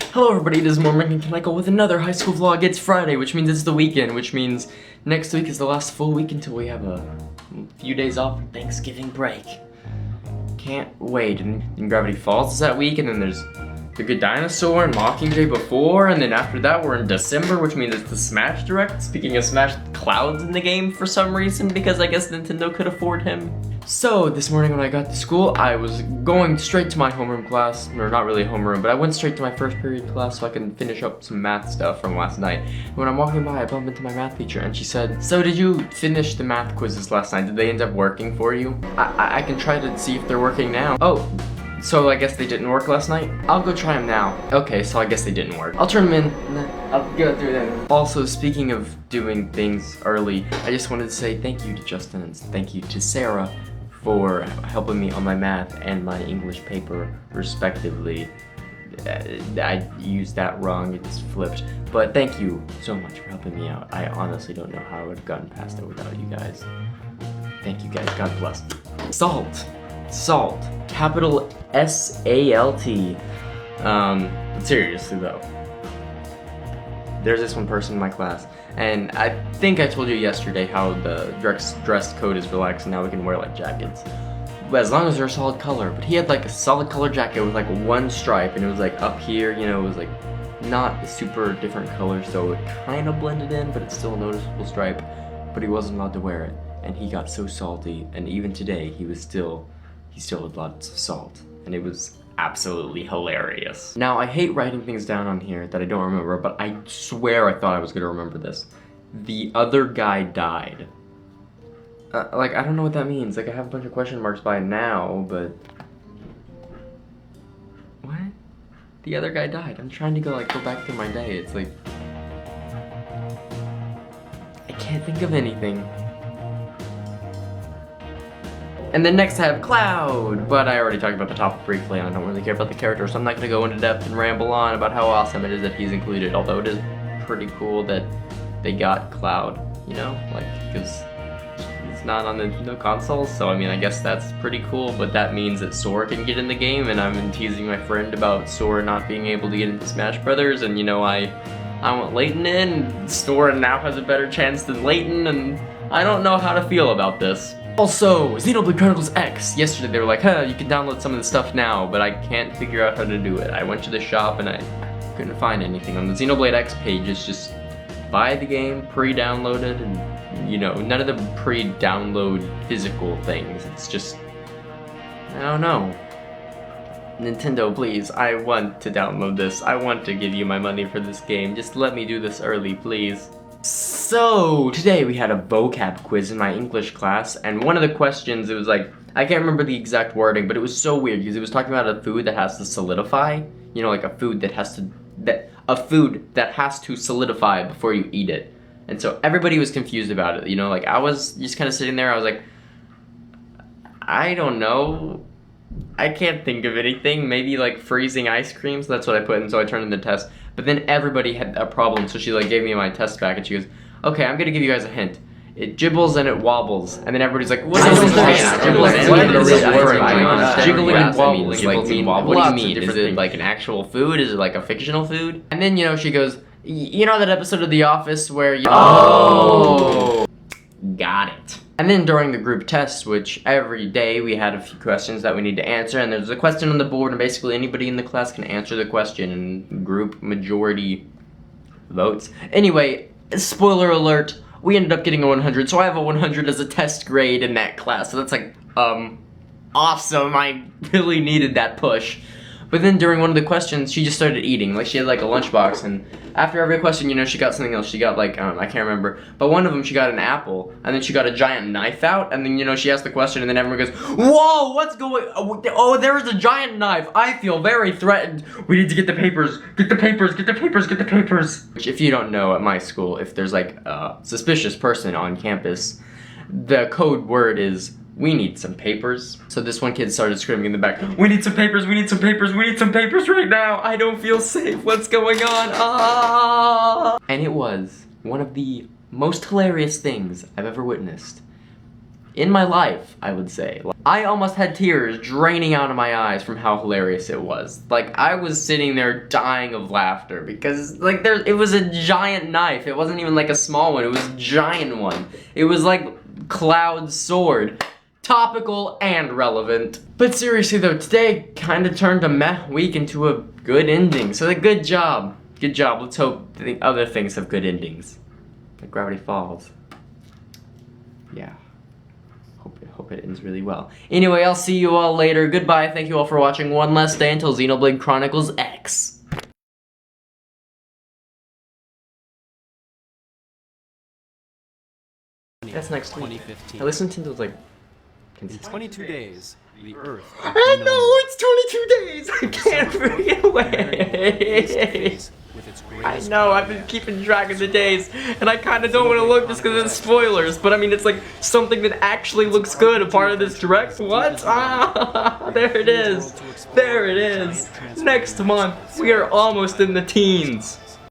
Hello everybody, it is Mormon and Michael with another high school vlog. It's Friday, which means it's the weekend, which means next week is the last full week until we have a few days off Thanksgiving break. Can't wait. And Gravity Falls is that week, and then there's The Good Dinosaur and Mockingjay before, and then after that we're in December, which means it's the Smash Direct. Speaking of Smash, Cloud's in the game for some reason, because I guess Nintendo could afford him. So, this morning when I got to school, I was going straight to my homeroom class, or not really homeroom, but I went straight to my first period class so I can finish up some math stuff from last night. And when I'm walking by, I bump into my math teacher, and she said, "So did you finish the math quizzes last night? Did they end up working for you?" I can try to see if they're working now. Oh, so I guess they didn't work last night? I'll go try them now. Okay, so I guess they didn't work. I'll turn them in, and then I'll go through them. Also, speaking of doing things early, I just wanted to say thank you to Justin and thank you to Sarah for helping me on my math and my English paper, respectively. I used that wrong, it just flipped. But thank you so much for helping me out. I honestly don't know how I would have gotten past it without you guys. Thank you guys, God bless. Salt. Salt. Capital S-A-L-T. Seriously though. There's this one person in my class, and I think I told you yesterday how the dress code is relaxed and now we can wear like jackets. But as long as they're a solid color. But he had like a solid color jacket with like one stripe, and it was like up here, you know, it was like not a super different color, so it kind of blended in, but it's still a noticeable stripe. But he wasn't allowed to wear it, and he got so salty, and even today he still had lots of salt, and it was absolutely hilarious. Now, I hate writing things down on here that I don't remember, but I swear I thought I was gonna remember this. The other guy died. Like, I don't know what that means. Like, I have a bunch of question marks by now, but... What? The other guy died. I'm trying to go back through my day. It's like... I can't think of anything. And then next I have Cloud, but I already talked about the topic briefly and I don't really care about the character, so I'm not gonna go into depth and ramble on about how awesome it is that he's included, although it is pretty cool that they got Cloud, you know, like, because he's not on the Nintendo consoles, so I mean, I guess that's pretty cool, but that means that Sora can get in the game, and I've been teasing my friend about Sora not being able to get into Smash Brothers, and you know, I want Layton in. Sora now has a better chance than Layton, and I don't know how to feel about this. Also, Xenoblade Chronicles X. Yesterday they were like, you can download some of the stuff now, but I can't figure out how to do it. I went to the shop and I couldn't find anything. On the Xenoblade X page, it's just buy the game, pre-downloaded, and you know, none of the pre-download physical things. It's just, I don't know. Nintendo, please, I want to download this. I want to give you my money for this game. Just let me do this early, please. So, today we had a vocab quiz in my English class, and one of the questions, it was like, I can't remember the exact wording, but it was so weird, because it was talking about a food that has to solidify, you know, like a food that has to solidify before you eat it. And so everybody was confused about it, you know, like I was just kind of sitting there, I was like, I don't know, I can't think of anything, maybe like freezing ice cream, so that's what I put in, so I turned in the test. But then everybody had a problem, so she like gave me my test back, and she goes, okay, I'm gonna give you guys a hint. It jibbles and it wobbles, and then everybody's like, what is this? Jiggling and wobbles, like, what do you mean? Is it like an actual food? Is it like a fictional food? And then, you know, she goes, you know that episode of The Office where you... Oh! Got it. And then during the group test, which every day we had a few questions that we need to answer, and there's a question on the board, and basically anybody in the class can answer the question in group majority votes. Anyway, spoiler alert, we ended up getting a 100, so I have a 100 as a test grade in that class, so that's like, awesome, I really needed that push. But then during one of the questions, she just started eating. Like, she had like a lunchbox, and after every question, you know, she got something else. She got like, I can't remember. But one of them, she got an apple, and then she got a giant knife out, and then, you know, she asked the question, and then everyone goes, whoa, what's going, oh, there is a giant knife. I feel very threatened. We need to get the papers, get the papers, get the papers, get the papers. Which, if you don't know, at my school, if there's like a suspicious person on campus, the code word is, we need some papers. So this one kid started screaming in the back, we need some papers, we need some papers, we need some papers right now. I don't feel safe, what's going on? Ah! And it was one of the most hilarious things I've ever witnessed. in my life, I would say. I almost had tears draining out of my eyes from how hilarious it was. Like, I was sitting there dying of laughter because, like, it was a giant knife. It wasn't even like a small one, it was a giant one. It was like Cloud's sword. Topical and relevant. But seriously though, today kind of turned a meh week into a good ending. So good job. Good job. Let's hope the other things have good endings. Like Gravity Falls. Yeah. Hope it ends really well. Anyway, I'll see you all later. Goodbye. Thank you all for watching. One last day until Xenoblade Chronicles X. That's next week. 2015. I listened to those like... In 22 days, the Earth. I know, it's 22 days! I can't forget away! I know, I've been keeping track of the days, and I kind of don't want to look just because it's spoilers, but I mean, it's like something that actually looks good, a part of this direct. What? Ah, there it is. There it is. Next month, we are almost in the teens.